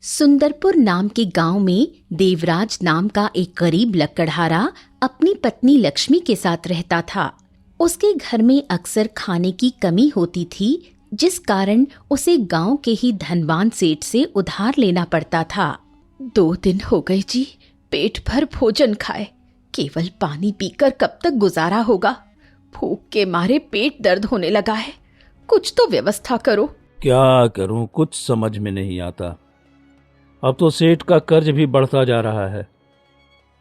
सुंदरपुर नाम के गांव में देवराज नाम का एक गरीब लकड़हारा अपनी पत्नी लक्ष्मी के साथ रहता था। उसके घर में अक्सर खाने की कमी होती थी, जिस कारण उसे गांव के ही धनवान सेठ से उधार लेना पड़ता था। 2 दिन हो गए जी, पेट भर भोजन खाए, केवल पानी पीकर कब तक गुजारा होगा। भूख के मारे पेट दर्द होने लगा है, कुछ तो व्यवस्था करो। क्या करूं, कुछ समझ में नहीं आता। अब तो सेठ का कर्ज भी बढ़ता जा रहा है।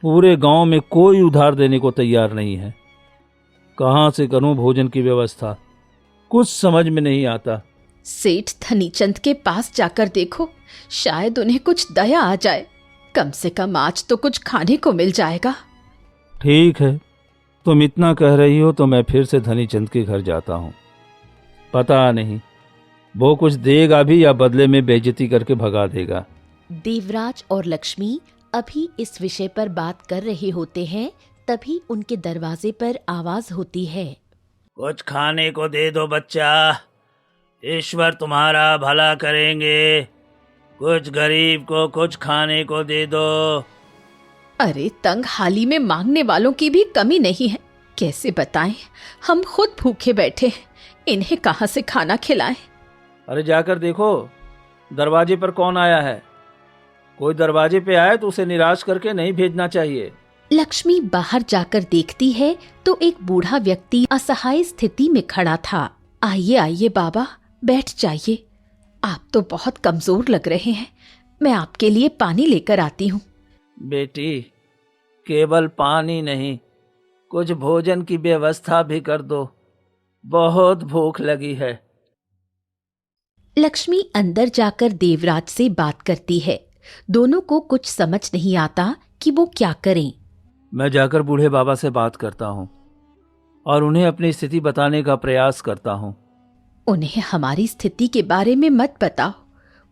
पूरे गांव में कोई उधार देने को तैयार नहीं है। कहां से करूं भोजन की व्यवस्था, कुछ समझ में नहीं आता। सेठ धनीचंद के पास जाकर देखो, शायद उन्हें कुछ दया आ जाए। कम से कम आज तो कुछ खाने को मिल जाएगा। ठीक है, तुम इतना कह रही हो तो मैं फिर से धनीचंद के घर जाता हूं। पता नहीं वो कुछ देगा भी या बदले में बेइज्जती करके भगा देगा। देवराज और लक्ष्मी अभी इस विषय पर बात कर रहे होते हैं, तभी उनके दरवाजे पर आवाज होती है। कुछ खाने को दे दो बच्चा, ईश्वर तुम्हारा भला करेंगे। कुछ गरीब को कुछ खाने को दे दो। अरे तंग हाली में मांगने वालों की भी कमी नहीं है। कैसे बताएं, हम खुद भूखे बैठे हैं, इन्हें कहां से खाना खिलाएं। अरे जाकर देखो दरवाजे पर कौन आया है। कोई दरवाजे पे आए तो उसे निराश करके नहीं भेजना चाहिए। लक्ष्मी बाहर जाकर देखती है तो एक बूढ़ा व्यक्ति असहाय स्थिति में खड़ा था। आइए आइए बाबा, बैठ जाइए। आप तो बहुत कमजोर लग रहे हैं, मैं आपके लिए पानी लेकर आती हूँ। बेटी, केवल पानी नहीं, कुछ भोजन की व्यवस्था भी कर दो, बहुत भूख लगी है। लक्ष्मी अंदर जाकर देवराज से बात करती है। दोनों को कुछ समझ नहीं आता कि वो क्या करें। मैं जाकर बूढ़े बाबा से बात करता हूँ और उन्हें अपनी स्थिति बताने का प्रयास करता हूँ। उन्हें हमारी स्थिति के बारे में मत बताओ,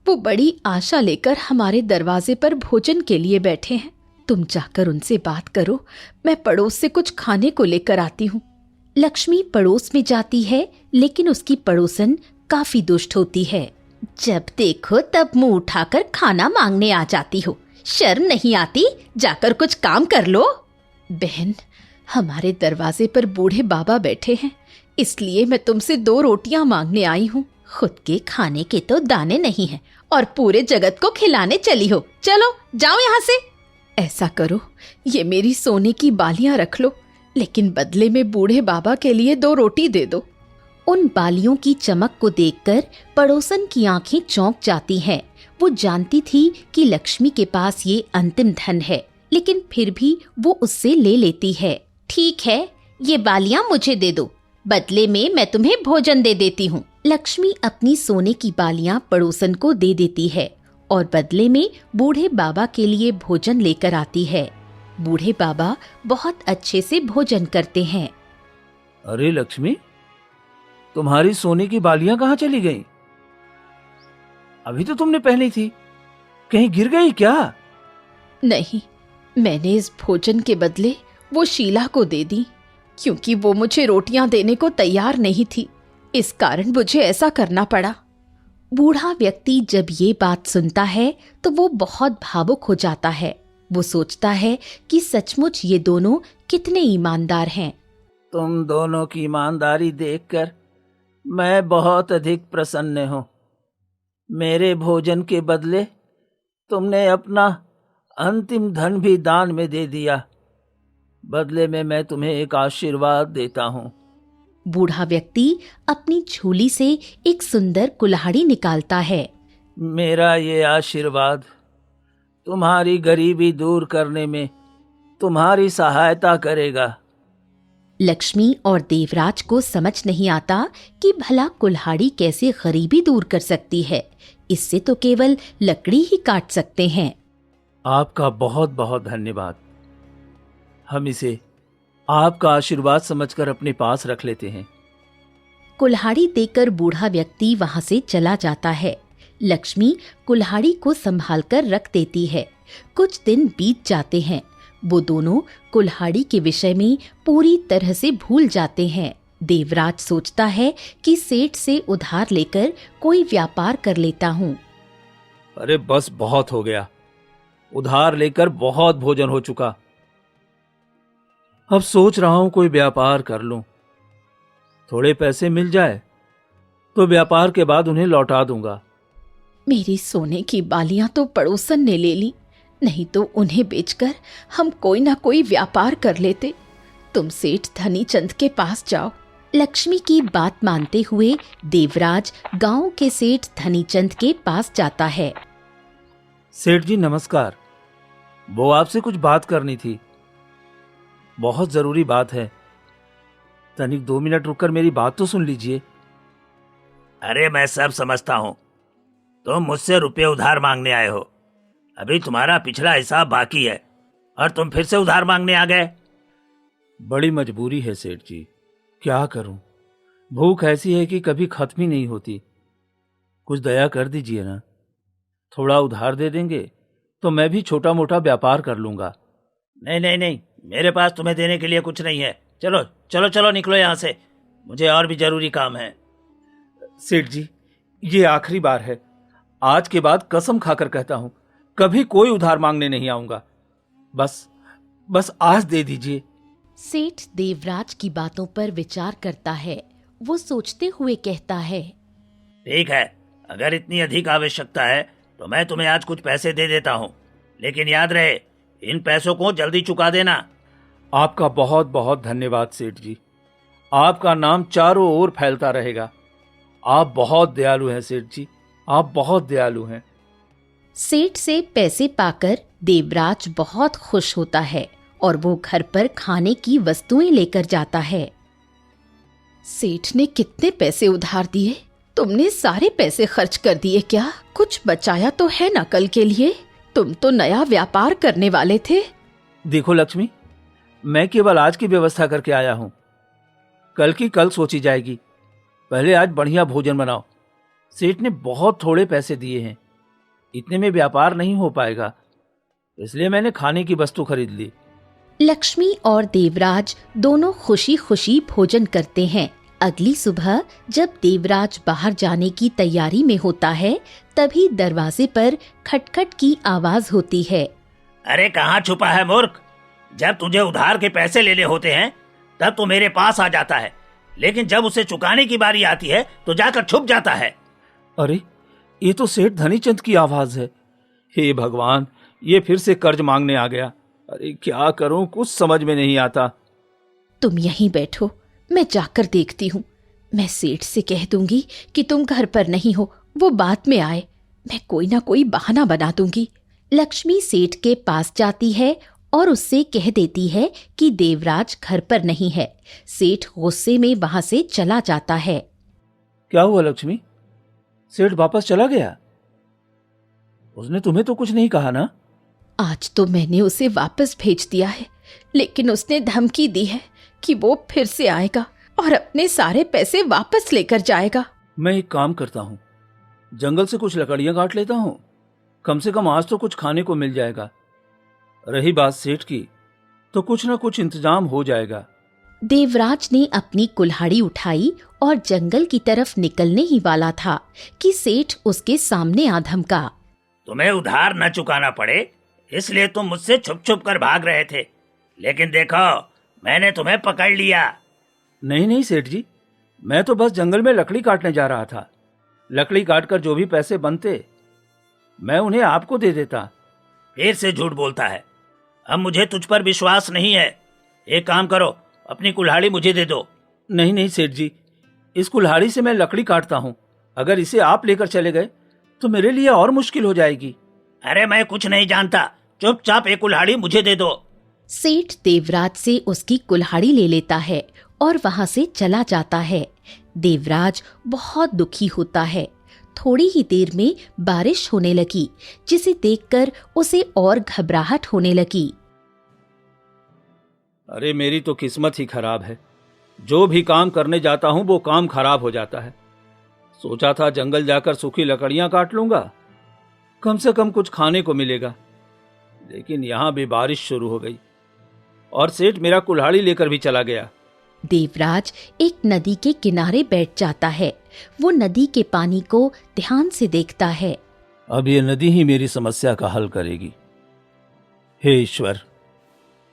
वो बड़ी आशा लेकर हमारे दरवाजे पर भोजन के लिए बैठे हैं। तुम जाकर उनसे बात करो, मैं पड़ोस से कुछ खाने को लेकर आती हूँ। लक्ष्मी पड़ोस में जाती है, लेकिन उसकी पड़ोसन काफी दुष्ट होती है। जब देखो तब मुंह उठाकर खाना मांगने आ जाती हो, शर्म नहीं आती? जाकर कुछ काम कर लो। बहन, हमारे दरवाजे पर बूढ़े बाबा बैठे हैं, इसलिए मैं तुमसे 2 रोटियां मांगने आई हूँ। खुद के खाने के तो दाने नहीं हैं और पूरे जगत को खिलाने चली हो। चलो जाओ यहाँ से। ऐसा करो, ये मेरी सोने की बालियां रख लो, लेकिन बदले में बूढ़े बाबा के लिए 2 रोटी दे दो। उन बालियों की चमक को देखकर पड़ोसन की आंखें चौंक जाती हैं। वो जानती थी कि लक्ष्मी के पास ये अंतिम धन है, लेकिन फिर भी वो उससे ले लेती है। ठीक है, ये बालियां मुझे दे दो, बदले में मैं तुम्हें भोजन दे देती हूँ। लक्ष्मी अपनी सोने की बालियां पड़ोसन को दे देती है और बदले में बूढ़े बाबा के लिए भोजन लेकर आती है। बूढ़े बाबा बहुत अच्छे से भोजन करते हैं। अरे लक्ष्मी, तुम्हारी सोने की बालियां कहाँ चली गईं? अभी तो तुमने पहनी थी, कहीं गिर गई क्या? नहीं, मैंने इस भोजन के बदले वो शीला को दे दी, क्योंकि वो मुझे रोटियां देने को तैयार नहीं थी। इस कारण मुझे ऐसा करना पड़ा। बूढ़ा व्यक्ति जब ये बात सुनता है तो वो बहुत भावुक हो जाता है। वो सोचता है कि सचमुच ये दोनों कितने ईमानदार हैं। तुम दोनों की ईमानदारी देखकर मैं बहुत अधिक प्रसन्न हूँ। मेरे भोजन के बदले तुमने अपना अंतिम धन भी दान में दे दिया। बदले में मैं तुम्हें एक आशीर्वाद देता हूँ। बूढ़ा व्यक्ति अपनी झोली से एक सुंदर कुल्हाड़ी निकालता है। मेरा ये आशीर्वाद तुम्हारी गरीबी दूर करने में तुम्हारी सहायता करेगा। लक्ष्मी और देवराज को समझ नहीं आता कि भला कुल्हाड़ी कैसे गरीबी दूर कर सकती है। इससे तो केवल लकड़ी ही काट सकते हैं। आपका बहुत बहुत धन्यवाद। हम इसे आपका आशीर्वाद समझकर अपने पास रख लेते हैं। कुल्हाड़ी देकर बूढ़ा व्यक्ति वहां से चला जाता है। लक्ष्मी कुल्हाड़ी को संभालकर रख देती है। कुछ दिन बीत जाते हैं। वो दोनों कुल्हाड़ी के विषय में पूरी तरह से भूल जाते हैं। देवराज सोचता है कि सेठ से उधार लेकर कोई व्यापार कर लेता हूँ। अरे बस बहुत हो गया, उधार लेकर बहुत भोजन हो चुका। अब सोच रहा हूं कोई व्यापार कर लूं, थोड़े पैसे मिल जाए तो व्यापार के बाद उन्हें लौटा दूंगा। मेरी सोने की बालियां तो पड़ोसन ने ले ली, नहीं तो उन्हें बेचकर हम कोई ना कोई व्यापार कर लेते। तुम सेठ धनीचंद के पास जाओ। लक्ष्मी की बात मानते हुए देवराज गांव के सेठ धनीचंद के पास जाता है। सेठ जी नमस्कार, वो आपसे कुछ बात करनी थी, बहुत जरूरी बात है। तनिक 2 मिनट रुककर मेरी बात तो सुन लीजिए। अरे मैं सब समझता हूँ, तुम मुझसे रुपए उधार मांगने आए हो। अभी तुम्हारा पिछला हिसाब बाकी है और तुम फिर से उधार मांगने आ गए। बड़ी मजबूरी है सेठ जी, क्या करूं, भूख ऐसी है कि कभी खत्म ही नहीं होती। कुछ दया कर दीजिए ना, थोड़ा उधार दे देंगे तो मैं भी छोटा मोटा व्यापार कर लूंगा। नहीं नहीं नहीं, मेरे पास तुम्हें देने के लिए कुछ नहीं है। चलो चलो चलो निकलो यहाँ से, मुझे और भी जरूरी काम है। सेठ जी ये आखिरी बार है, आज के बाद कसम खाकर कहता हूं कभी कोई उधार मांगने नहीं आऊंगा। बस आज दे दीजिए। सेठ देवराज की बातों पर विचार करता है। वो सोचते हुए कहता है, ठीक है, अगर इतनी अधिक आवश्यकता है तो मैं तुम्हें आज कुछ पैसे दे देता हूँ, लेकिन याद रहे इन पैसों को जल्दी चुका देना। आपका बहुत बहुत धन्यवाद सेठ जी, आपका नाम चारों ओर फैलता रहेगा। आप बहुत दयालु हैं सेठ जी, आप बहुत दयालु हैं। सेठ से पैसे पाकर देवराज बहुत खुश होता है और वो घर पर खाने की वस्तुएं लेकर जाता है। सेठ ने कितने पैसे उधार दिए? तुमने सारे पैसे खर्च कर दिए क्या? कुछ बचाया तो है ना कल के लिए? तुम तो नया व्यापार करने वाले थे। देखो लक्ष्मी, मैं केवल आज की व्यवस्था करके आया हूं, कल की कल सोची जाएगी। पहले आज बढ़िया भोजन बनाओ। सेठ ने बहुत थोड़े पैसे दिए हैं, इतने में व्यापार नहीं हो पाएगा, इसलिए मैंने खाने की वस्तु खरीद ली। लक्ष्मी और देवराज दोनों खुशी खुशी भोजन करते हैं। अगली सुबह जब देवराज बाहर जाने की तैयारी में होता है, तभी दरवाजे पर खटखट की आवाज होती है। अरे कहाँ छुपा है मूर्ख? जब तुझे उधार के पैसे लेने होते हैं तब तो मेरे पास आ जाता है, लेकिन जब उसे चुकाने की बारी आती है तो जाकर छुप जाता है। अरे ये तो सेठ धनीचंद की आवाज है। हे भगवान, ये फिर से कर्ज मांगने आ गया। अरे क्या करूं, कुछ समझ में नहीं आता। तुम यहीं बैठो, मैं जाकर देखती हूँ। मैं सेठ से कह दूंगी कि तुम घर पर नहीं हो, वो बाद में आए। मैं कोई ना कोई बहाना बना दूंगी। लक्ष्मी सेठ के पास जाती है और उससे कह देती है कि देवराज घर पर नहीं है। सेठ गुस्से में वहां से चला जाता है। क्या हुआ लक्ष्मी, सेठ वापस चला गया? उसने तुम्हें तो कुछ नहीं कहा ना? आज तो मैंने उसे वापस भेज दिया है, लेकिन उसने धमकी दी है कि वो फिर से आएगा और अपने सारे पैसे वापस लेकर जाएगा। मैं एक काम करता हूँ, जंगल से कुछ लकड़ियां काट लेता हूँ, कम से कम आज तो कुछ खाने को मिल जाएगा। रही बात सेठ की, तो कुछ ना कुछ इंतजाम हो जाएगा। देवराज ने अपनी कुल्हाड़ी उठाई और जंगल की तरफ निकलने ही वाला था कि सेठ उसके सामने आ धमका। तुम्हें उधार न चुकाना पड़े इसलिए तुम मुझसे छुप छुप कर भाग रहे थे, लेकिन देखो मैंने तुम्हें पकड़ लिया। नहीं नहीं सेठ जी, मैं तो बस जंगल में लकड़ी काटने जा रहा था। लकड़ी काटकर जो भी पैसे बनते मैं उन्हें आपको दे देता। फिर से झूठ बोलता है। अब मुझे तुझ पर विश्वास नहीं है। एक काम करो, अपनी कुल्हाड़ी मुझे दे दो। नहीं नहीं सेठ जी, इस कुल्हाड़ी से मैं लकड़ी काटता हूँ, अगर इसे आप लेकर चले गए तो मेरे लिए और मुश्किल हो जाएगी। अरे मैं कुछ नहीं जानता, चुपचाप एक कुल्हाड़ी मुझे दे दो। सेठ देवराज से उसकी कुल्हाड़ी ले लेता है और वहां से चला जाता है। देवराज बहुत दुखी होता है। थोड़ी ही देर में बारिश होने लगी, जिसे देखकर उसे और घबराहट होने लगी। अरे मेरी तो किस्मत ही खराब है, जो भी काम करने जाता हूँ वो काम खराब हो जाता है। सोचा था जंगल जाकर सूखी लकड़ियां काट लूंगा, कम से कम कुछ खाने को मिलेगा, लेकिन यहां भी बारिश शुरू हो गई और सेठ मेरा कुल्हाड़ी लेकर भी चला गया। देवराज एक नदी के किनारे बैठ जाता है। वो नदी के पानी को ध्यान से देखता है। अब ये नदी ही मेरी समस्या का हल करेगी। हे ईश्वर,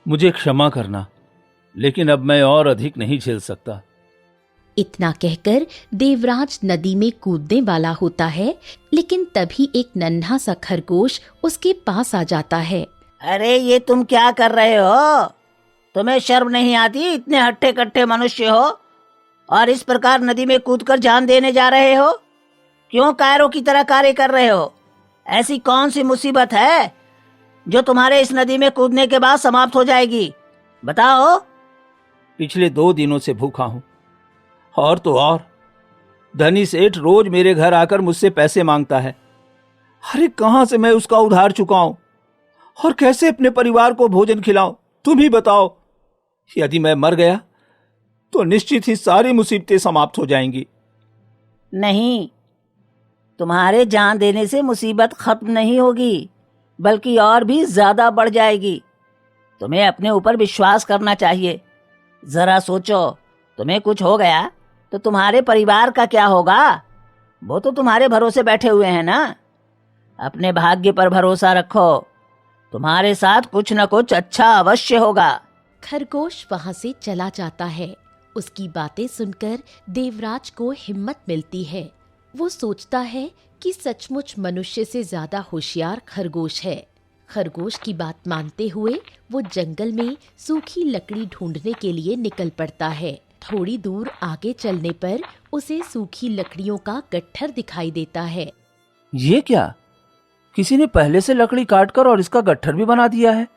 मुझे क्षमा करना, लेकिन अब मैं और अधिक नहीं झेल सकता। इतना कहकर देवराज नदी में कूदने वाला होता है, लेकिन तभी एक नन्हा सा खरगोश उसके पास आ जाता है। अरे ये तुम क्या कर रहे हो? तुम्हें शर्म नहीं आती? इतने हट्टे कट्टे मनुष्य हो और इस प्रकार नदी में कूदकर जान देने जा रहे हो? क्यों कायरों की तरह कार्य कर रहे हो? ऐसी कौन सी मुसीबत है जो तुम्हारे इस नदी में कूदने के बाद समाप्त हो जाएगी? बताओ। पिछले 2 दिनों से भूखा हूं, और तो और धनी सेठ रोज मेरे घर आकर मुझसे पैसे मांगता है। अरे कहां से मैं उसका उधार चुकाऊं और कैसे अपने परिवार को भोजन खिलाऊं? तुम ही बताओ। यदि मैं मर गया तो निश्चित ही सारी मुसीबतें समाप्त हो जाएंगी। नहीं, तुम्हारे जान देने से मुसीबत खत्म नहीं होगी, बल्कि और भी ज्यादा बढ़ जाएगी। तुम्हें अपने ऊपर विश्वास करना चाहिए। जरा सोचो, तुम्हें कुछ हो गया तो तुम्हारे परिवार का क्या होगा? वो तो तुम्हारे भरोसे बैठे हुए हैं ना। अपने भाग्य पर भरोसा रखो, तुम्हारे साथ कुछ न कुछ अच्छा अवश्य होगा। खरगोश वहां से चला जाता है। उसकी बातें सुनकर देवराज को हिम्मत मिलती है। वो सोचता है कि सचमुच मनुष्य से ज्यादा होशियार खरगोश है। खरगोश की बात मानते हुए वो जंगल में सूखी लकड़ी ढूंढने के लिए निकल पड़ता है। थोड़ी दूर आगे चलने पर उसे सूखी लकड़ियों का गट्ठर दिखाई देता है। ये क्या? किसी ने पहले से लकड़ी काटकर और इसका गट्ठर भी बना दिया है।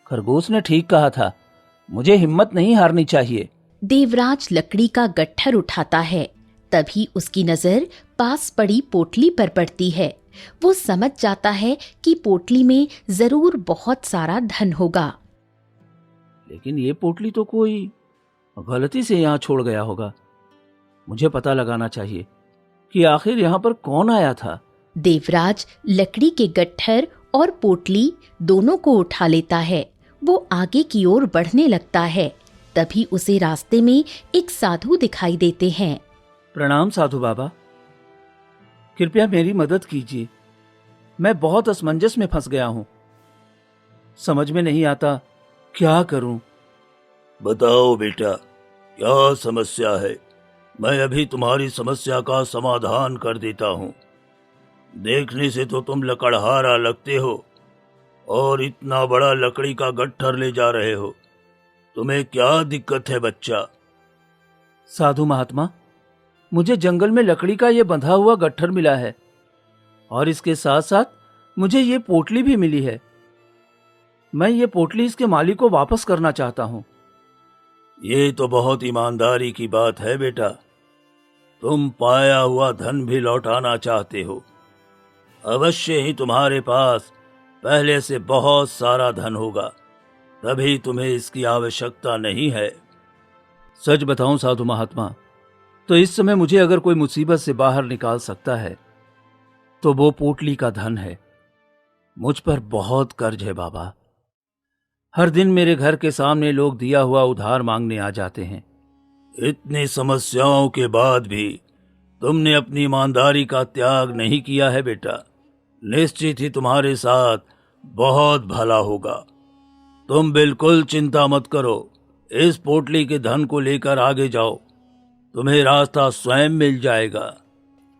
खरगोश ने ठीक कहा था, मुझे हिम्मत नहीं हारनी चाहिए। देवराज लकड़ी का गट्ठर उठाता है। तभी उसकी नजर पास पड़ी पोटली पर पड़ती है। वो समझ जाता है कि पोटली में जरूर बहुत सारा धन होगा। लेकिन ये पोटली तो कोई गलती से यहाँ छोड़ गया होगा। मुझे पता लगाना चाहिए कि आखिर यहाँ पर कौन आया था। देवराज लकड़ी के गट्ठर और पोटली दोनों को उठा लेता है। वो आगे की ओर बढ़ने लगता है। तभी उसे रास्ते में एक साधु दिखाई देते हैं। प्रणाम साधु बाबा, कृपया मेरी मदद कीजिए। मैं बहुत असमंजस में फंस गया हूं। समझ में नहीं आता क्या करूं। बताओ बेटा, क्या समस्या है? मैं अभी तुम्हारी समस्या का समाधान कर देता हूँ। देखने से तो तुम लकड़हारा लगते हो और इतना बड़ा लकड़ी का गट्ठर ले जा रहे हो। तुम्हें क्या दिक्कत है बच्चा? साधु महात्मा, मुझे जंगल में लकड़ी का ये बंधा हुआ गट्ठर मिला है और इसके साथ साथ मुझे ये पोटली भी मिली है। मैं ये पोटली इसके मालिक को वापस करना चाहता हूँ। ये तो बहुत ईमानदारी की बात है बेटा। तुम पाया हुआ धन भी लौटाना चाहते हो। अवश्य ही तुम्हारे पास पहले से बहुत सारा धन होगा, तभी तुम्हें इसकी आवश्यकता नहीं है। सच बताऊं साधु महात्मा, तो इस समय मुझे अगर कोई मुसीबत से बाहर निकाल सकता है तो वो पोटली का धन है। मुझ पर बहुत कर्ज है बाबा। हर दिन मेरे घर के सामने लोग दिया हुआ उधार मांगने आ जाते हैं। इतनी समस्याओं के बाद भी तुमने अपनी ईमानदारी का त्याग नहीं किया है बेटा। निश्चित ही तुम्हारे साथ बहुत भला होगा। तुम बिल्कुल चिंता मत करो। इस पोटली के धन को लेकर आगे जाओ, तुम्हें रास्ता स्वयं मिल जाएगा।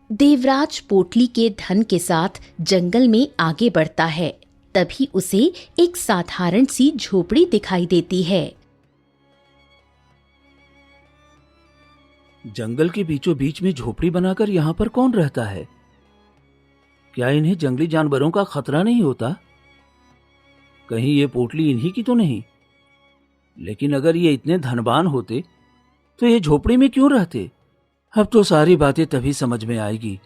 देवराज पोटली के धन के साथ जंगल में आगे बढ़ता है। तभी उसे एक साधारण सी झोपड़ी दिखाई देती है। जंगल के बीचों बीच में झोपड़ी बनाकर यहाँ पर कौन रहता है? क्या इन्हें जंगली जानवरों का खतरा नहीं होता? कहीं ये पोटली इन्हीं की तो नहीं? लेकिन अगर ये इतने धनवान होते तो ये झोपड़ी में क्यों रहते? अब तो सारी बातें तभी समझ में आएगी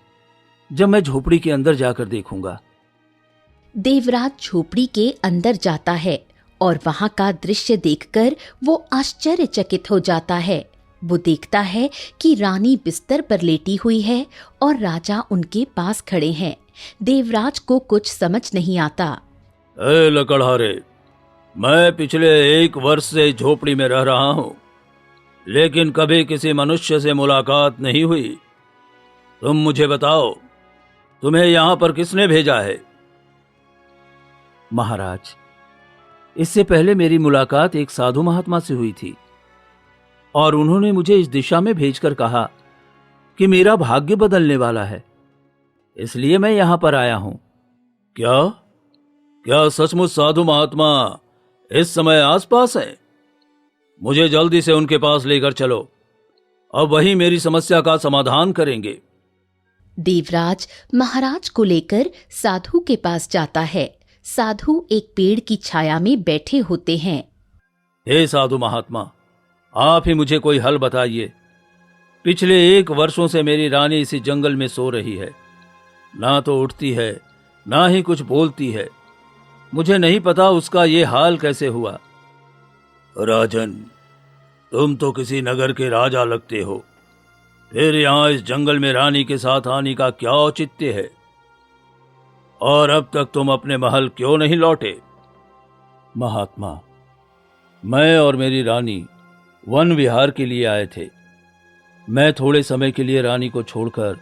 जब मैं झोपड़ी के अंदर जाकर देखूंगा। देवराज झोपड़ी के अंदर जाता है और वहां का दृश्य देखकर वो आश्चर्यचकित हो जाता है। वो देखता है कि रानी बिस्तर पर लेटी हुई है और राजा उनके पास खड़े हैं। देवराज को कुछ समझ नहीं आता। ए लकड़हारे, मैं पिछले 1 वर्ष से झोपड़ी में रह रहा हूँ, लेकिन कभी किसी मनुष्य से मुलाकात नहीं हुई। तुम मुझे बताओ, तुम्हें यहां पर किसने भेजा है? महाराज, इससे पहले मेरी मुलाकात एक साधु महात्मा से हुई थी और उन्होंने मुझे इस दिशा में भेजकर कहा कि मेरा भाग्य बदलने वाला है, इसलिए मैं यहां पर आया हूं। क्या क्या सचमुच साधु महात्मा इस समय आसपास हैं? मुझे जल्दी से उनके पास लेकर चलो, अब वही मेरी समस्या का समाधान करेंगे। देवराज महाराज को लेकर साधु के पास जाता है। साधु एक पेड़ की छाया में बैठे होते हैं। हे साधु महात्मा, आप ही मुझे कोई हल बताइए। पिछले 1 वर्षों से मेरी रानी इसी जंगल में सो रही है, ना तो उठती है ना ही कुछ बोलती है। मुझे नहीं पता उसका ये हाल कैसे हुआ। राजन, तुम तो किसी नगर के राजा लगते हो, फिर यहाँ इस जंगल में रानी के साथ आने का क्या औचित्य है? और अब तक तुम अपने महल क्यों नहीं लौटे? महात्मा, मैं और मेरी रानी वन विहार के लिए आए थे। मैं थोड़े समय के लिए रानी को छोड़कर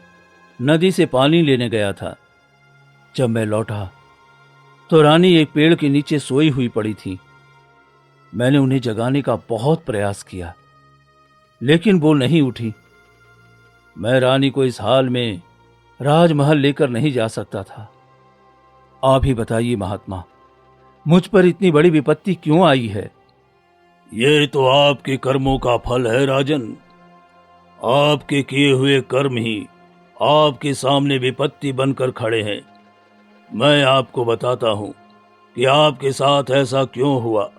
नदी से पानी लेने गया था। जब मैं लौटा तो रानी एक पेड़ के नीचे सोई हुई पड़ी थी। मैंने उन्हें जगाने का बहुत प्रयास किया, लेकिन वो नहीं उठी। मैं रानी को इस हाल में राजमहल लेकर नहीं जा सकता था। आप ही बताइए महात्मा, मुझ पर इतनी बड़ी विपत्ति क्यों आई है? ये तो आपके कर्मों का फल है राजन। आपके किए हुए कर्म ही आपके सामने विपत्ति बनकर खड़े हैं। मैं आपको बताता हूं कि आपके साथ ऐसा क्यों हुआ।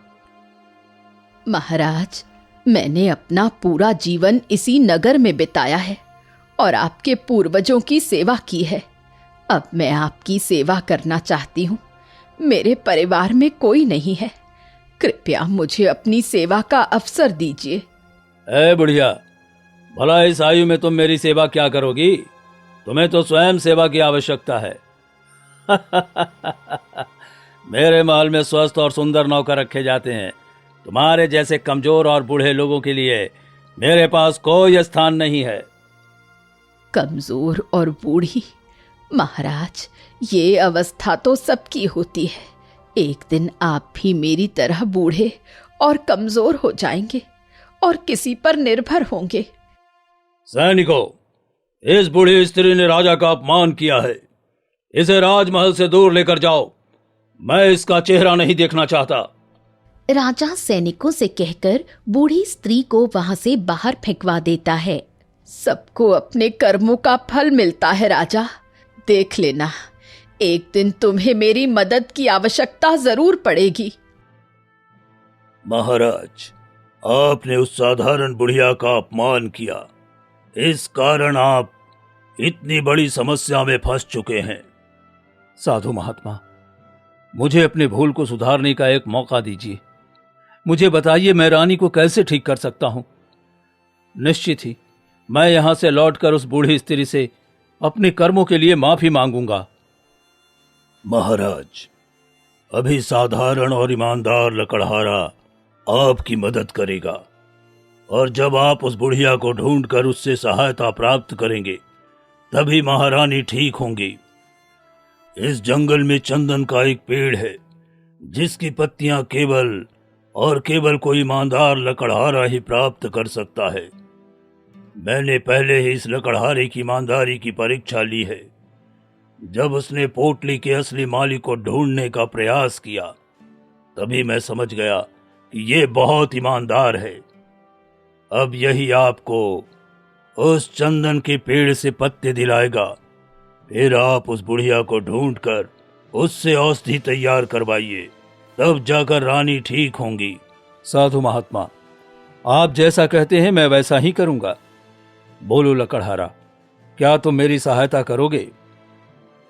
महाराज, मैंने अपना पूरा जीवन इसी नगर में बिताया है और आपके पूर्वजों की सेवा की है। अब मैं आपकी सेवा करना चाहती हूँ। मेरे परिवार में कोई नहीं है, कृपया मुझे अपनी सेवा का अवसर दीजिए। ए बुढ़िया, भला इस आयु में तुम मेरी सेवा क्या करोगी? तुम्हें तो स्वयं सेवा की आवश्यकता है। मेरे महल में स्वस्थ और सुंदर नौकर रखे जाते हैं। तुम्हारे जैसे कमजोर और बूढ़े लोगों के लिए मेरे पास कोई स्थान नहीं है। कमजोर और बूढ़ी? महाराज, ये अवस्था तो सबकी होती है। एक दिन आप भी मेरी तरह बूढ़े और कमजोर हो जाएंगे और किसी पर निर्भर होंगे। सैनिकों, इस बूढ़ी स्त्री ने राजा का अपमान किया है। इसे राजमहल से दूर लेकर जाओ। मैं इसका चेहरा नहीं देखना चाहता। राजा सैनिकों से कहकर बूढ़ी स्त्री को वहां से बाहर फेंकवा देता है। सबको अपने कर्मों का फल मिलता है राजा। देख लेना, एक दिन तुम्हें मेरी मदद की आवश्यकता जरूर पड़ेगी। महाराज, आपने उस साधारण बुढ़िया का अपमान किया। इस कारण आप इतनी बड़ी समस्या में फंस चुके हैं। साधु महात्मा, मुझे अपने भूल को सुधारने का एक मौका दीजिए। मुझे बताइए, मैं रानी को कैसे ठीक कर सकता हूं? निश्चित ही मैं यहां से लौटकर उस बूढ़ी स्त्री से अपने कर्मों के लिए माफी मांगूंगा। महाराज, अभी साधारण और ईमानदार लकड़हारा आपकी मदद करेगा, और जब आप उस बुढ़िया को ढूंढकर उससे सहायता प्राप्त करेंगे तभी महारानी ठीक होंगी। इस जंगल में चंदन का एक पेड़ है जिसकी पत्तियां केवल कोई ईमानदार लकड़हारा ही प्राप्त कर सकता है। मैंने पहले ही इस लकड़हारे की ईमानदारी की परीक्षा ली है। जब उसने पोटली के असली मालिक को ढूंढने का प्रयास किया तभी मैं समझ गया कि ये बहुत ईमानदार है। अब यही आपको उस चंदन के पेड़ से पत्ते दिलाएगा। फिर आप उस बुढ़िया को ढूंढकर उससे औषधि तैयार करवाइए, तब जाकर रानी ठीक होंगी। साधु महात्मा, आप जैसा कहते हैं मैं वैसा ही करूंगा। बोलो लकड़हारा, क्या तुम मेरी सहायता करोगे?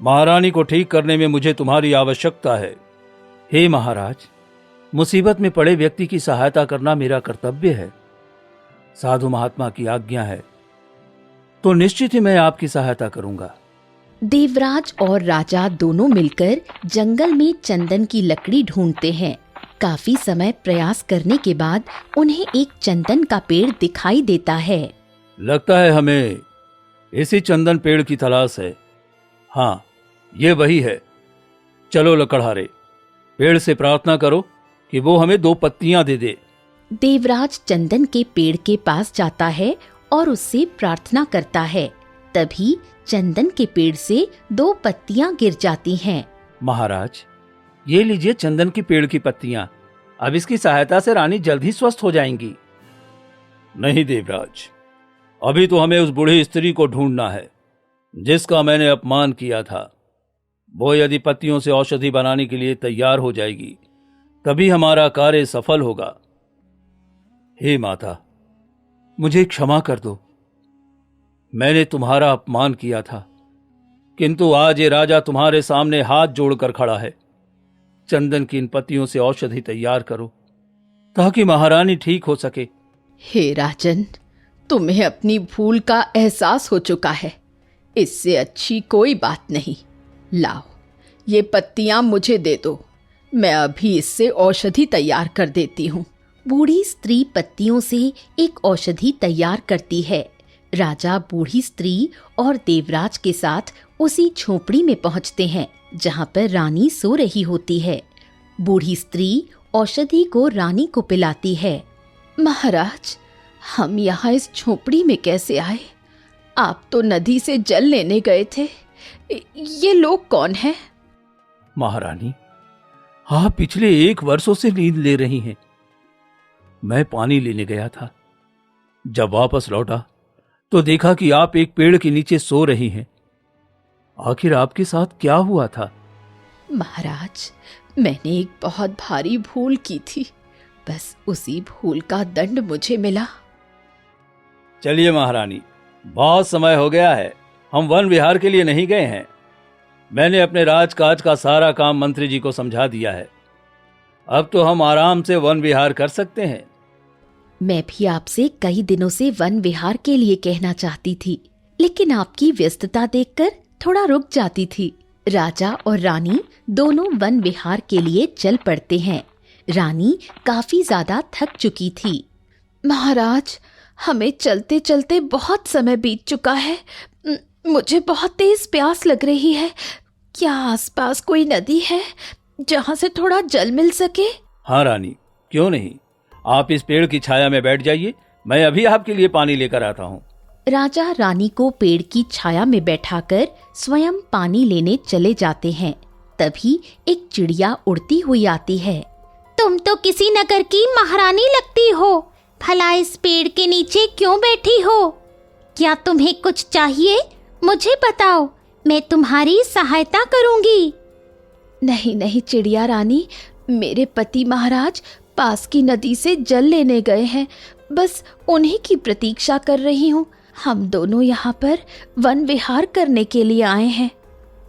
महारानी को ठीक करने में मुझे तुम्हारी आवश्यकता है। हे महाराज, मुसीबत में पड़े व्यक्ति की सहायता करना मेरा कर्तव्य है। साधु महात्मा की आज्ञा है तो निश्चित ही मैं आपकी सहायता करूंगा। देवराज और राजा दोनों मिलकर जंगल में चंदन की लकड़ी ढूंढते हैं। काफी समय प्रयास करने के बाद उन्हें एक चंदन का पेड़ दिखाई देता है। लगता है हमें इसी चंदन पेड़ की तलाश है। हाँ, ये वही है। चलो लकड़हारे, पेड़ से प्रार्थना करो कि वो हमें 2 पत्तियां दे दे। देवराज चंदन के पेड़ के पास जाता है और उससे प्रार्थना करता है। तभी चंदन के पेड़ से 2 पत्तियां गिर जाती हैं। महाराज, ये लीजिए चंदन की पेड़ की पत्तियां। अब इसकी सहायता से रानी जल्द ही स्वस्थ हो जाएंगी। नहीं देवराज, अभी तो हमें उस बूढ़ी स्त्री को ढूंढना है जिसका मैंने अपमान किया था। वो यदि पत्तियों से औषधि बनाने के लिए तैयार हो जाएगी तभी हमारा कार्य सफल होगा। हे माता, मुझे क्षमा कर दो। मैंने तुम्हारा अपमान किया था, किंतु आज ये राजा तुम्हारे सामने हाथ जोड़कर खड़ा है। चंदन की इन पत्तियों से औषधि तैयार करो ताकि महारानी ठीक हो सके। हे राजन, तुम्हें अपनी भूल का एहसास हो चुका है। इससे अच्छी कोई बात नहीं। लाओ, ये पत्तियां मुझे दे दो। मैं अभी इससे औषधि तैयार कर देती हूँ। बूढ़ी स्त्री पत्तियों से एक औषधि तैयार करती है। राजा बूढ़ी स्त्री और देवराज के साथ उसी झोपड़ी में पहुंचते हैं जहां पर रानी सो रही होती है। बूढ़ी स्त्री औषधि को रानी को पिलाती है। महाराज, हम यहाँ इस झोपड़ी में कैसे आए? आप तो नदी से जल लेने गए थे। ये लोग कौन हैं? महारानी, आप पिछले 1 वर्षों से नींद ले रही हैं। मैं पानी लेने गया था। जब वापस लौटा तो देखा कि आप एक पेड़ के नीचे सो रही हैं। आखिर आपके साथ क्या हुआ था? महाराज, मैंने एक बहुत भारी भूल की थी। बस उसी भूल का दंड मुझे मिला। चलिए महारानी, बहुत समय हो गया है। हम वन विहार के लिए नहीं गए हैं। मैंने अपने राजकाज का सारा काम मंत्री जी को समझा दिया है। अब तो हम आराम से वन विहार कर सकते हैं। मैं भी आपसे कई दिनों से वन विहार के लिए कहना चाहती थी, लेकिन आपकी व्यस्तता देखकर थोड़ा रुक जाती थी। राजा और रानी दोनों वन विहार के लिए चल पड़ते हैं। रानी काफी ज्यादा थक चुकी थी। महाराज, हमें चलते चलते बहुत समय बीत चुका है। मुझे बहुत तेज प्यास लग रही है। क्या आसपास कोई नदी है जहाँ से थोड़ा जल मिल सके? हाँ रानी, क्यों नहीं। आप इस पेड़ की छाया में बैठ जाइए, मैं अभी आपके लिए पानी लेकर आता हूँ। राजा रानी को पेड़ की छाया में बैठाकर स्वयं पानी लेने चले जाते हैं। तभी एक चिड़िया उड़ती हुई आती है। तुम तो किसी नगर की महारानी लगती हो। भला इस पेड़ के नीचे क्यों बैठी हो? क्या तुम्हें कुछ चाहिए? मुझे बताओ, मैं तुम्हारी सहायता करूंगी। नहीं नहीं चिड़िया रानी, मेरे पति महाराज पास की नदी से जल लेने गए हैं। बस उन्हीं की प्रतीक्षा कर रही हूँ। हम दोनों यहाँ पर वन विहार करने के लिए आए हैं।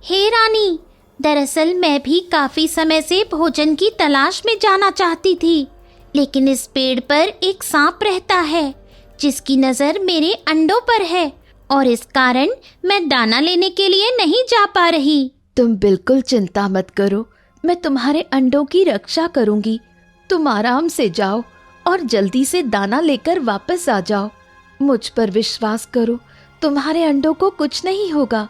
हे रानी, दरअसल मैं भी काफी समय से भोजन की तलाश में जाना चाहती थी, लेकिन इस पेड़ पर एक सांप रहता है जिसकी नजर मेरे अंडों पर है और इस कारण मैं दाना लेने के लिए नहीं जा पा रही। तुम बिल्कुल चिंता मत करो, मैं तुम्हारे अंडों की रक्षा करूंगी। तुम आराम से जाओ और जल्दी से दाना लेकर वापस आ जाओ। मुझ पर विश्वास करो, तुम्हारे अंडों को कुछ नहीं होगा।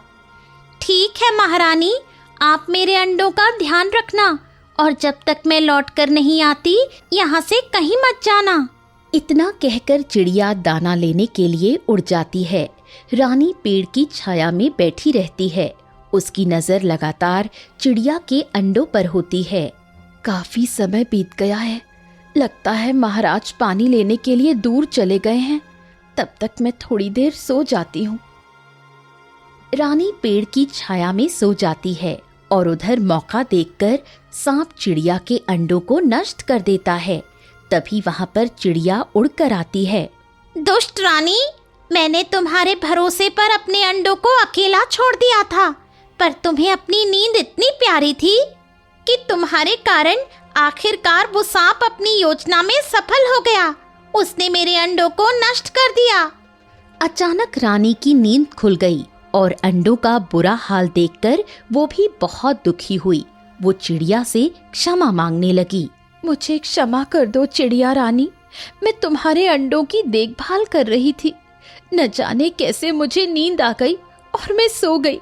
ठीक है महारानी, आप मेरे अंडों का ध्यान रखना और जब तक मैं लौट कर नहीं आती यहाँ से कहीं मत जाना। इतना कहकर चिड़िया दाना लेने के लिए उड़ जाती है। रानी पेड़ की छाया में बैठी रहती है। उसकी नजर लगातार चिड़िया के अंडों पर होती है। काफी समय बीत गया है। लगता है महाराज पानी लेने के लिए दूर चले गए हैं। तब तक मैं थोड़ी देर सो जाती हूँ। रानी पेड़ की छाया में सो जाती है और उधर मौका देखकर सांप चिड़िया के अंडों को नष्ट कर देता है। तभी वहां पर चिड़िया उड़कर आती है। दुष्ट रानी, मैंने तुम्हारे भरोसे पर अपने अंडों को अकेला छोड़ दिया था, पर तुम्हें अपनी नींद इतनी प्यारी थी कि तुम्हारे कारण आखिरकार वो सांप अपनी योजना में सफल हो गया। उसने मेरे अंडों को नष्ट कर दिया। अचानक रानी की नींद खुल गई और अंडों का बुरा हाल देखकर वो भी बहुत दुखी हुई। वो चिड़िया से क्षमा मांगने लगी। मुझे क्षमा कर दो चिड़िया रानी, मैं तुम्हारे अंडों की देखभाल कर रही थी। न जाने कैसे मुझे नींद आ गई और मैं सो गई।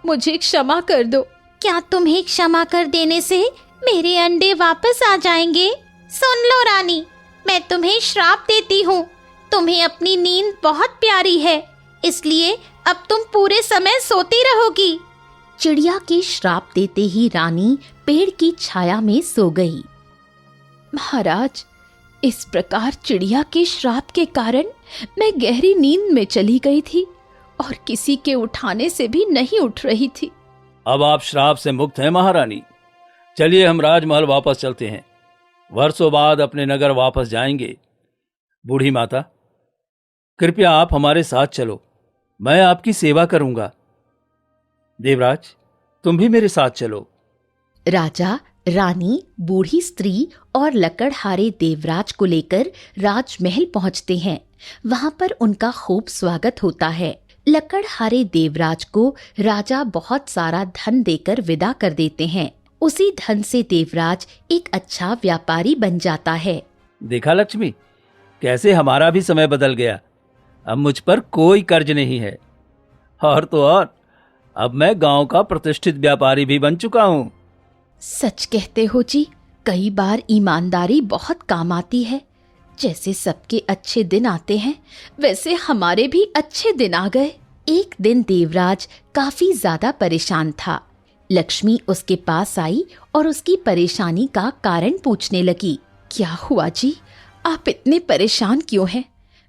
मुझे क्षमा कर दो, क्या तुम्हें क्षमा कर देने से मेरे अंडे वापस आ जाएंगे? सुन लो रानी, मैं तुम्हें श्राप देती हूँ। तुम्हें अपनी नींद बहुत प्यारी है, इसलिए अब तुम पूरे समय सोती रहोगी। चिड़िया के श्राप देते ही रानी पेड़ की छाया में सो गई। महाराज, इस प्रकार चिड़िया के श्राप के कारण मैं गहरी नींद में चली गई थी और किसी के उठाने से भी नहीं उठ रही थी। अब आप श्राप से मुक्त हैं महारानी। चलिए हम राजमहल वापस चलते हैं। वर्षों बाद अपने नगर वापस जाएंगे। बूढ़ी माता, कृपया आप हमारे साथ चलो, मैं आपकी सेवा करूंगा। देवराज, तुम भी मेरे साथ चलो। राजा, रानी, बूढ़ी स्त्री और लकड़हारे देवराज को लेकर राजमहल पहुंचते हैं। वहां पर उनका खूब स्वागत होता है। लकड़हारे देवराज को राजा बहुत सारा धन देकर विदा कर देते हैं। उसी धन से देवराज एक अच्छा व्यापारी बन जाता है। देखा लक्ष्मी, कैसे हमारा भी समय बदल गया। अब मुझ पर कोई कर्ज नहीं है, और तो और अब मैं गांव का प्रतिष्ठित व्यापारी भी बन चुका हूँ। सच कहते हो जी, कई बार ईमानदारी बहुत काम आती है। जैसे सबके अच्छे दिन आते हैं, वैसे हमारे भी अच्छे दिन आ गए। एक दिन देवराज काफी ज्यादा परेशान था। लक्ष्मी उसके पास आई और उसकी परेशानी का कारण पूछने लगी। क्या हुआ जी, आप इतने परेशान क्यों हैं?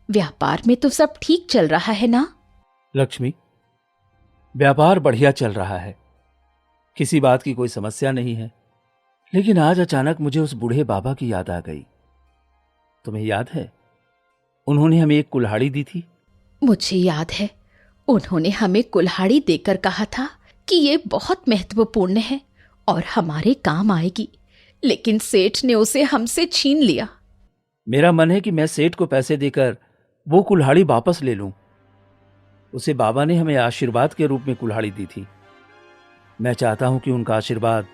व्यापार में तो सब ठीक चल रहा है ना? लक्ष्मी, व्यापार बढ़िया चल रहा है, किसी बात की कोई समस्या नहीं है। लेकिन आज अचानक मुझे उस बूढ़े बाबा की याद आ गई। तुम्हें याद है, उन्होंने हमें एक कुल्हाड़ी दी थी। मुझे याद है, उन्होंने हमें कुल्हाड़ी देकर कहा था कि ये बहुत महत्वपूर्ण है और हमारे काम आएगी, लेकिन सेठ ने उसे हमसे छीन लिया। मेरा मन है कि मैं सेठ को पैसे देकर वो कुल्हाड़ी वापस ले लूं। उसे बाबा ने हमें आशीर्वाद के रूप में कुल्हाड़ी दी थी। मैं चाहता हूं कि उनका आशीर्वाद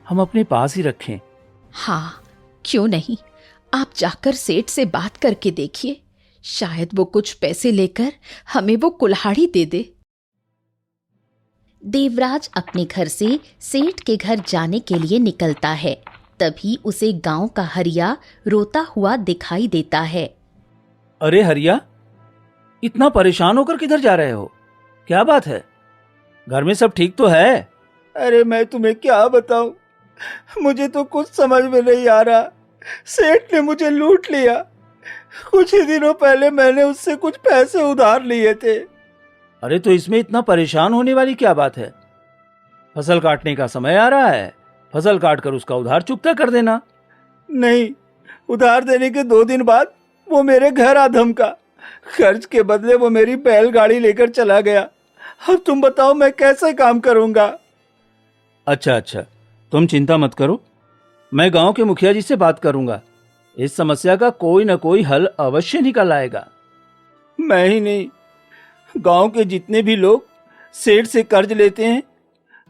हम अपने पास ही रखें। हाँ, क्यों नहीं, आप जाकर सेठ से बात करके देखिए, शायद वो कुछ पैसे लेकर हमें वो कुल्हाड़ी दे दे। देवराज अपने घर से सेठ के घर जाने के लिए निकलता है। तभी उसे गांव का हरिया रोता हुआ दिखाई देता है। अरे हरिया, इतना परेशान होकर किधर जा रहे हो? क्या बात है? घर में सब ठीक तो है? अरे मैं तुम्हें क्या बताऊं, मुझे तो कुछ समझ में नहीं आ रहा। सेठ ने मुझे लूट लिया। कुछ ही दिनों पहले मैंने उससे कुछ पैसे उधार लिए थे। अरे तो इसमें इतना परेशान होने वाली क्या बात है? फसल काटने का समय आ रहा है, फसल काट कर उसका उधार चुकता कर देना। नहीं, उधार देने के 2 दिन बाद वो मेरे घर आ धमका। कर्ज के बदले वो मेरी बैलगाड़ी लेकर चला गया। अब तुम बताओ मैं कैसे काम करूंगा? अच्छा, तुम चिंता मत करो, मैं गांव के मुखिया जी से बात करूंगा। इस समस्या का कोई न कोई हल अवश्य निकल आएगा। मैं ही नहीं, गांव के जितने भी लोग सेठ से कर्ज लेते हैं,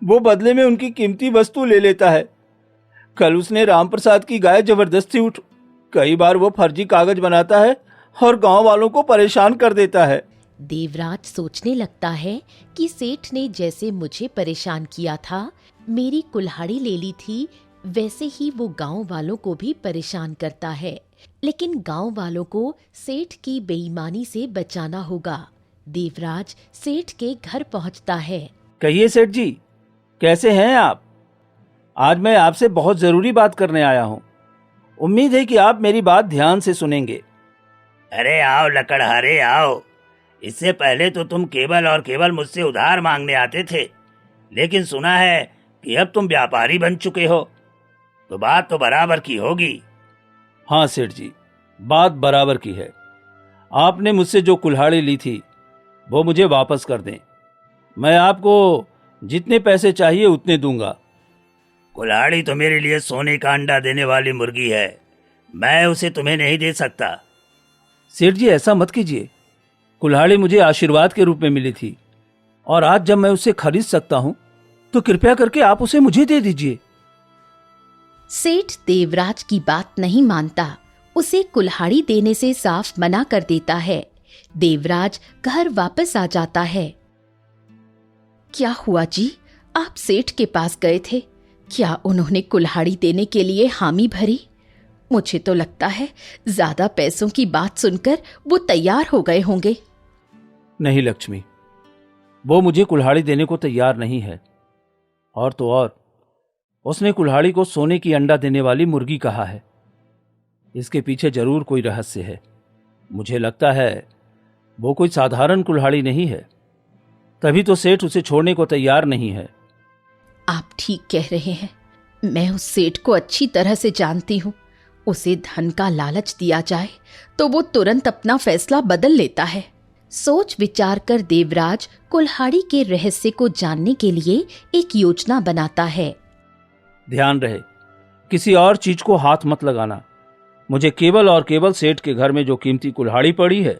वो बदले में उनकी कीमती वस्तु ले लेता है। कल उसने राम प्रसाद की गाय जबरदस्ती उठ, कई बार वो फर्जी कागज बनाता है और गांव वालों को परेशान कर देता है। देवराज सोचने लगता है कि सेठ ने जैसे मुझे परेशान किया था, मेरी कुल्हाड़ी ले ली थी, वैसे ही वो गांव वालों को भी परेशान करता है। लेकिन गांव वालों को सेठ की बेईमानी से बचाना होगा। देवराज सेठ के घर पहुंचता है। कहिए सेठ जी, कैसे हैं आप? आज मैं आपसे बहुत जरूरी बात करने आया हूं। उम्मीद है कि आप मेरी बात ध्यान से सुनेंगे। अरे आओ लकड़हारे आओ। इससे पहले तो तुम केवल और केवल मुझसे उधार मांगने आते थे, लेकिन सुना है कि अब तुम व्यापारी बन चुके हो, तो बात तो बराबर की होगी। हाँ सेठ जी, बात बराबर की है। आपने मुझसे जो कुल्हाड़ी ली थी वो मुझे वापस कर दें। मैं आपको जितने पैसे चाहिए उतने दूंगा। कुल्हाड़ी तो मेरे लिए सोने का अंडा देने वाली मुर्गी है, मैं उसे तुम्हें नहीं दे सकता। सेठ जी ऐसा मत कीजिए, कुल्हाड़ी मुझे आशीर्वाद के रूप में मिली थी और आज जब मैं उसे खरीद सकता हूं तो कृपया करके आप उसे मुझे दे दीजिए। सेठ देवराज की बात नहीं मानता, उसे कुल्हाड़ी देने से साफ मना कर देता है। देवराज घर वापस आ जाता है। क्या हुआ जी, आप सेठ के पास गए थे, क्या उन्होंने कुल्हाड़ी देने के लिए हामी भरी? मुझे तो लगता है ज्यादा पैसों की बात सुनकर वो तैयार हो गए होंगे। नहीं लक्ष्मी, वो मुझे कुल्हाड़ी देने को तैयार नहीं है। और तो और उसने कुल्हाड़ी को सोने की अंडा देने वाली मुर्गी कहा है। इसके पीछे जरूर कोई रहस्य है। मुझे लगता है वो कोई साधारण कुल्हाड़ी नहीं है, तभी तो सेठ उसे छोड़ने को तैयार नहीं है। आप ठीक कह रहे हैं। मैं उस सेठ को अच्छी तरह से जानती हूँ। उसे धन का लालच दिया जाए तो वो तुरंत अपना फैसला बदल लेता है। सोच विचार कर देवराज कुल्हाड़ी के रहस्य को जानने के लिए एक योजना बनाता है। ध्यान रहे, किसी और चीज को हाथ मत लगाना। मुझे केवल और केवल सेठ के घर में जो कीमती कुल्हाड़ी पड़ी है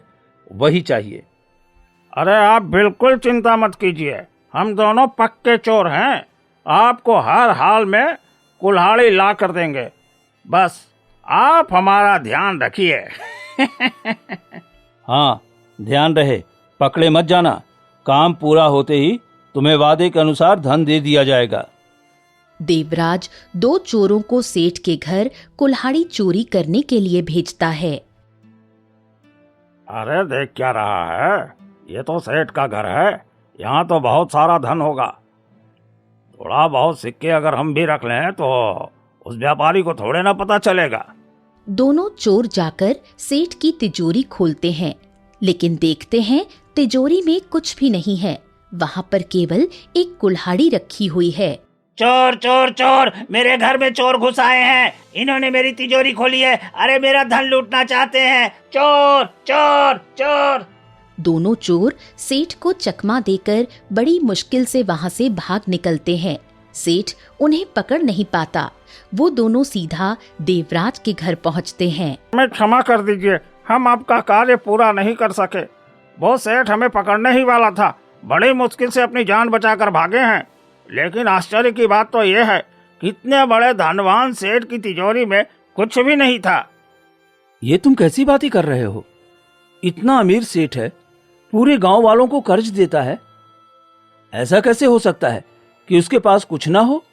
वही चाहिए। अरे आप बिल्कुल चिंता मत कीजिए, हम दोनों पक्के चोर हैं। आपको हर हाल में कुल्हाड़ी ला कर देंगे, बस आप हमारा ध्यान रखिए। हाँ, ध्यान रहे, पकड़े मत जाना। काम पूरा होते ही तुम्हें वादे के अनुसार धन दे दिया जाएगा। देवराज 2 चोरों को सेठ के घर कुल्हाड़ी चोरी करने के लिए भेजता है। अरे देख क्या रहा है, ये तो सेठ का घर है, यहाँ तो बहुत सारा धन होगा। थोड़ा बहुत सिक्के अगर हम भी रख लें तो उस व्यापारी को थोड़े ना पता चलेगा। दोनों चोर जाकर सेठ की तिजोरी खोलते हैं, लेकिन देखते हैं तिजोरी में कुछ भी नहीं है। वहां पर केवल एक कुल्हाड़ी रखी हुई है। चोर चोर चोर, मेरे घर में चोर घुस आए हैं। इन्होंने मेरी तिजोरी खोली है। अरे मेरा धन लूटना चाहते हैं। चोर चोर चोर। दोनों चोर सेठ को चकमा देकर बड़ी मुश्किल से वहां से भाग निकलते हैं। सेठ उन्हें पकड़ नहीं पाता। वो दोनों सीधा देवराज के घर पहुंचते हैं। हमें क्षमा कर दीजिए, हम आपका कार्य पूरा नहीं कर सके। वो सेठ हमें पकड़ने ही वाला था, बड़ी मुश्किल से अपनी जान बचाकर भागे हैं। लेकिन आश्चर्य की बात तो ये है, कितने बड़े धनवान सेठ की तिजोरी में कुछ भी नहीं था। ये तुम कैसी बातें कर रहे हो? इतना अमीर सेठ है, पूरे गांव वालों को कर्ज देता है। ऐसा कैसे हो सकता है कि उसके पास कुछ ना हो?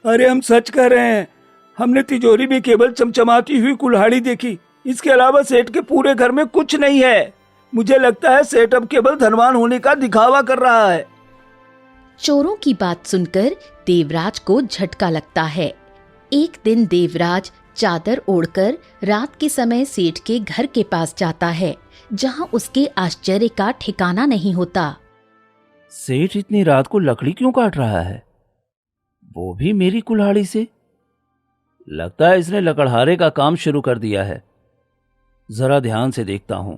अरे हम सच कह रहे हैं, हमने तिजोरी में केवल चमचमाती हुई कुल्हाड़ी देखी। इसके अलावा सेठ के पूरे घर में कुछ नहीं है। मुझे लगता है सेठ अब केवल धनवान होने का दिखावा कर रहा है। चोरों की बात सुनकर देवराज को झटका लगता है। एक दिन देवराज चादर ओढ़कर रात के समय सेठ के घर के पास जाता है, जहां उसके आश्चर्य का ठिकाना नहीं होता। सेठ इतनी रात को लकड़ी क्यों काट रहा है, वो भी मेरी कुल्हाड़ी से? लगता है इसने लकड़हारे का काम शुरू कर दिया है। जरा ध्यान से देखता हूं।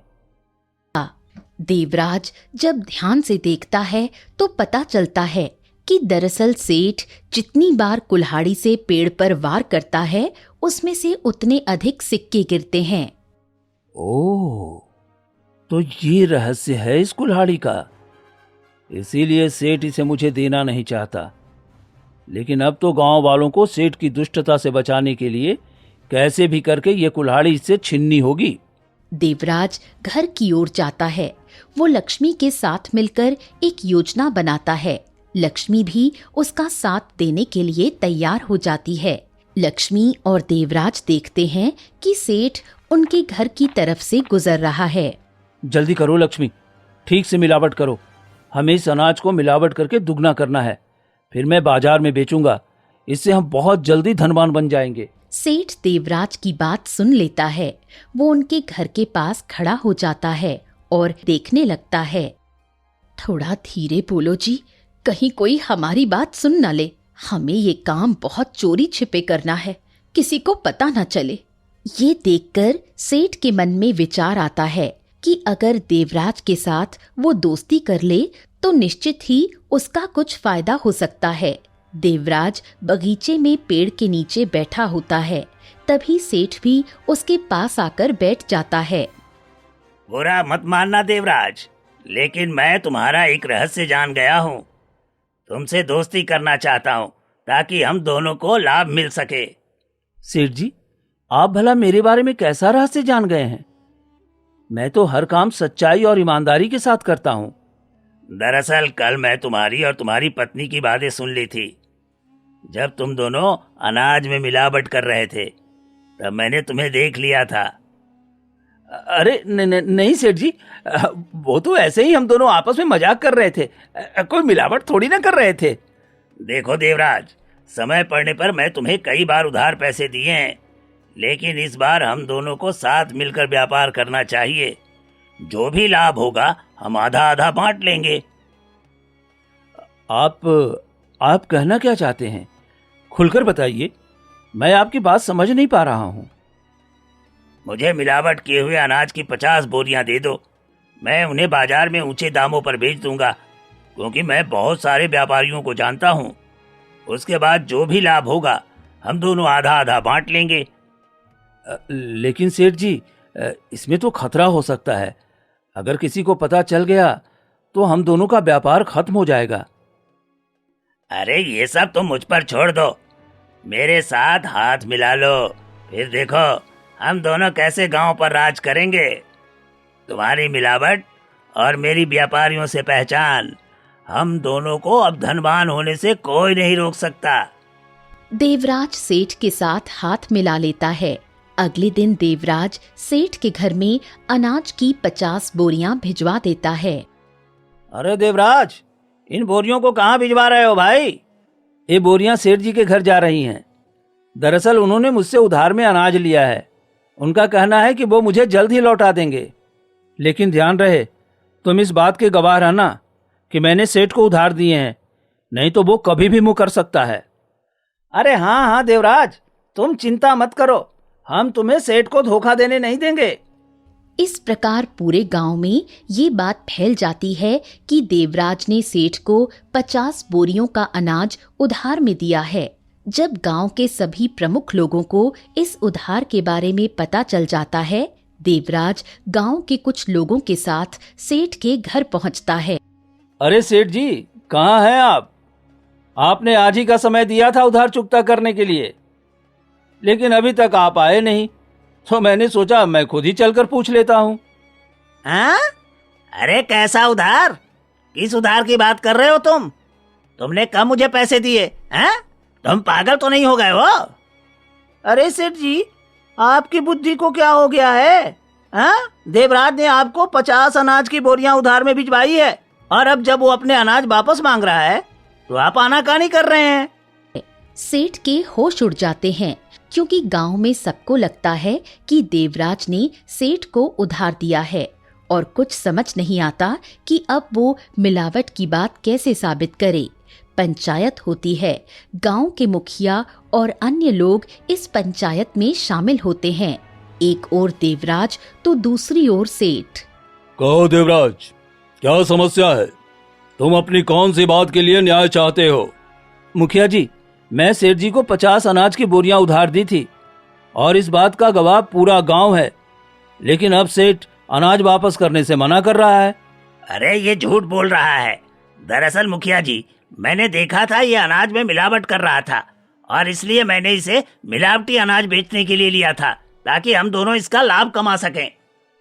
देवराज जब ध्यान से देखता है तो पता चलता है कि दरअसल सेठ जितनी बार कुल्हाड़ी से पेड़ पर वार करता है, उसमें से उतने अधिक सिक्के गिरते हैं। ओह, तो ये रहस्य है इस कुल्हाड़ी का। इसीलिए सेठ इसे मुझे देना नहीं चाहता। लेकिन अब तो गांव वालों को सेठ की दुष्टता से बचाने के लिए कैसे भी करके ये कुल्हाड़ी इससे छीननी होगी। देवराज घर की ओर जाता है। वो लक्ष्मी के साथ मिलकर एक योजना बनाता है। लक्ष्मी भी उसका साथ देने के लिए तैयार हो जाती है। लक्ष्मी और देवराज देखते हैं कि सेठ उनके घर की तरफ से गुजर रहा है। जल्दी करो लक्ष्मी, ठीक से मिलावट करो। हमें इस अनाज को मिलावट करके दुगना करना है, फिर मैं बाजार में बेचूंगा। इससे हम बहुत जल्दी धनवान बन जाएंगे। सेठ देवराज की बात सुन लेता है। वो उनके घर के पास खड़ा हो जाता है और देखने लगता है। थोड़ा धीरे बोलो जी, कहीं कोई हमारी बात सुन न ले। हमें ये काम बहुत चोरी छिपे करना है, किसी को पता न चले। ये देखकर सेठ के मन में विचार आता है कि अगर देवराज के साथ वो दोस्ती कर ले तो निश्चित ही उसका कुछ फायदा हो सकता है। देवराज बगीचे में पेड़ के नीचे बैठा होता है। तभी सेठ भी उसके पास आकर बैठ जाता है। बुरा मत मानना देवराज, लेकिन मैं तुम्हारा एक रहस्य जान गया हूँ। तुमसे दोस्ती करना चाहता हूँ ताकि हम दोनों को लाभ मिल सके। सेठ जी, आप भला मेरे बारे में कैसा रहस्य जान गए हैं? मैं तो हर काम सच्चाई और ईमानदारी के साथ करता हूँ। दरअसल कल मैं तुम्हारी और तुम्हारी पत्नी की बातें सुन ली थी। जब तुम दोनों अनाज में मिलावट कर रहे थे तब मैंने तुम्हें देख लिया था। अरे नहीं सेठ जी, वो तो ऐसे ही हम दोनों आपस में मजाक कर रहे थे, कोई मिलावट थोड़ी ना कर रहे थे। देखो देवराज, समय पड़ने पर मैं तुम्हें कई बार उधार पैसे दिए हैं, लेकिन इस बार हम दोनों को साथ मिलकर व्यापार करना चाहिए। जो भी लाभ होगा हम आधा आधा बांट लेंगे। आप कहना क्या चाहते हैं? खुलकर बताइए, मैं आपकी बात समझ नहीं पा रहा हूँ। मुझे मिलावट किए हुए अनाज की 50 बोरियां दे दो। मैं उन्हें बाजार में ऊंचे दामों पर बेच दूंगा, क्योंकि मैं बहुत सारे व्यापारियों को जानता हूँ। उसके बाद जो भी लाभ होगा हम दोनों आधा आधा बांट लेंगे। लेकिन सेठ जी, इसमें तो खतरा हो सकता है। अगर किसी को पता चल गया तो हम दोनों का व्यापार खत्म हो जाएगा। अरे ये सब तुम मुझ पर छोड़ दो, मेरे साथ हाथ मिला लो, फिर देखो हम दोनों कैसे गांव पर राज करेंगे। तुम्हारी मिलावट और मेरी व्यापारियों से पहचान, हम दोनों को अब धनवान होने से कोई नहीं रोक सकता। देवराज सेठ के साथ हाथ मिला लेता है। अगले दिन देवराज सेठ के घर में अनाज की 50 बोरियां भिजवा देता है। अरे देवराज, इन बोरियों को कहाँ भिजवा रहे हो भाई? ये बोरियां सेठ जी के घर जा रही हैं। दरअसल उन्होंने मुझसे उधार में अनाज लिया है। उनका कहना है कि वो मुझे जल्द ही लौटा देंगे। लेकिन ध्यान रहे, तुम इस बात के गवाह रहना कि मैंने सेठ को उधार दिए हैं, नहीं तो वो कभी भी मुँह कर सकता है। अरे हाँ देवराज, तुम चिंता मत करो, हम तुम्हें सेठ को धोखा देने नहीं देंगे। इस प्रकार पूरे गांव में ये बात फैल जाती है कि देवराज ने सेठ को 50 बोरियों का अनाज उधार में दिया है। जब गांव के सभी प्रमुख लोगों को इस उधार के बारे में पता चल जाता है, देवराज गांव के कुछ लोगों के साथ सेठ के घर पहुंचता है। अरे सेठ जी, कहाँ हैं आप? आपने आज ही का समय दिया था उधार चुकता करने के लिए, लेकिन अभी तक आप आए नहीं, तो मैंने सोचा मैं खुद ही चलकर पूछ लेता हूँ। हाँ? अरे कैसा उधार? किस उधार की बात कर रहे हो तुम? तुमने कब मुझे पैसे दिए? हैं? तुम पागल तो नहीं हो गए हो? अरे सेठ जी, आपकी बुद्धि को क्या हो गया है? हाँ? देवराज ने आपको 50 अनाज की बोरियां उधार में भिजवाई है, और अब जब वो अपने अनाज वापस मांग रहा है तो आप आनाकानी कर रहे हैं। सेठ के होश उड़ जाते हैं, क्योंकि गांव में सबको लगता है कि देवराज ने सेठ को उधार दिया है, और कुछ समझ नहीं आता कि अब वो मिलावट की बात कैसे साबित करे। पंचायत होती है। गांव के मुखिया और अन्य लोग इस पंचायत में शामिल होते हैं। एक ओर देवराज तो दूसरी ओर सेठ। कहो देवराज, क्या समस्या है? तुम अपनी कौन सी बात के लिए न्याय चाहते हो? मुखिया जी, मैं सेठ जी को 50 अनाज की बोरियां उधार दी थी, और इस बात का गवाह पूरा गांव है। लेकिन अब सेठ अनाज वापस करने से मना कर रहा है। अरे ये झूठ बोल रहा है। दरअसल मुखिया जी, मैंने देखा था ये अनाज में मिलावट कर रहा था, और इसलिए मैंने इसे मिलावटी अनाज बेचने के लिए लिया था, ताकि हम दोनों इसका लाभ कमा सकें।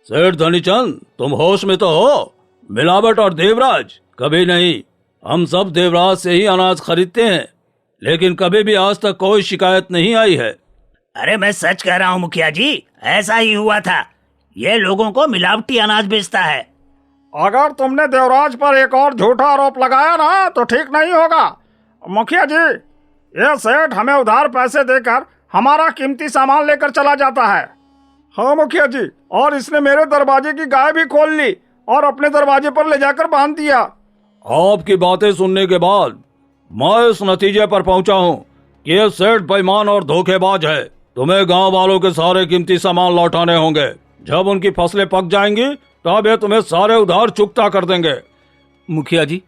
सेठ धनीचंद, तुम होश में तो हो? मिलावट और देवराज कभी नहीं। हम सब देवराज से ही अनाज खरीदते हैं, लेकिन कभी भी आज तक कोई शिकायत नहीं आई है। अरे मैं सच कह रहा हूँ मुखिया जी, ऐसा ही हुआ था। ये लोगों को मिलावटी अनाज बेचता है। अगर तुमने देवराज पर एक और झूठा आरोप लगाया ना तो ठीक नहीं होगा। मुखिया जी, ये सेठ हमें उधार पैसे देकर हमारा कीमती सामान लेकर चला जाता है। हाँ मुखिया जी, और इसने मेरे दरवाजे की गाय भी खोल ली और अपने दरवाजे पर ले जाकर बांध दिया। आपकी बातें सुनने के बाद मैं इस नतीजे पर पहुंचा हूं कि ये सेठ बेईमान और धोखेबाज है। तुम्हें गांव वालों के सारे कीमती सामान लौटाने होंगे। जब उनकी फसलें पक जाएंगी तब ये तुम्हें सारे उधार चुकता कर देंगे। मुखिया जी,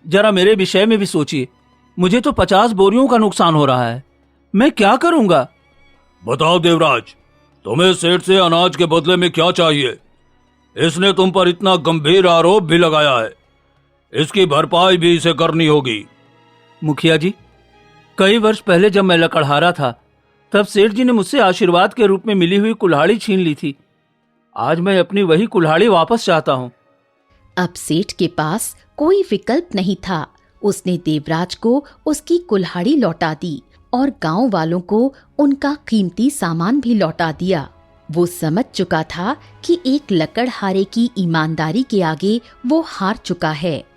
जरा मेरे विषय में भी सोचिए। मुझे तो 50 बोरियों का नुकसान हो रहा है, मैं क्या करूंगा? बताओ देवराज, तुम्हें सेठ से अनाज के बदले में क्या चाहिए? इसने तुम पर इतना गंभीर आरोप भी लगाया है, इसकी भरपाई भी इसे करनी होगी। मुखिया जी, कई वर्ष पहले जब मैं लकड़हारा था, तब सेठ जी ने मुझसे आशीर्वाद के रूप में मिली हुई कुल्हाड़ी छीन ली थी। आज मैं अपनी वही कुल्हाड़ी वापस चाहता हूँ। अब सेठ के पास कोई विकल्प नहीं था। उसने देवराज को उसकी कुल्हाड़ी लौटा दी और गांव वालों को उनका कीमती सामान भी लौटा दिया। वो समझ चुका था कि एक लकड़हारे की ईमानदारी के आगे वो हार चुका है।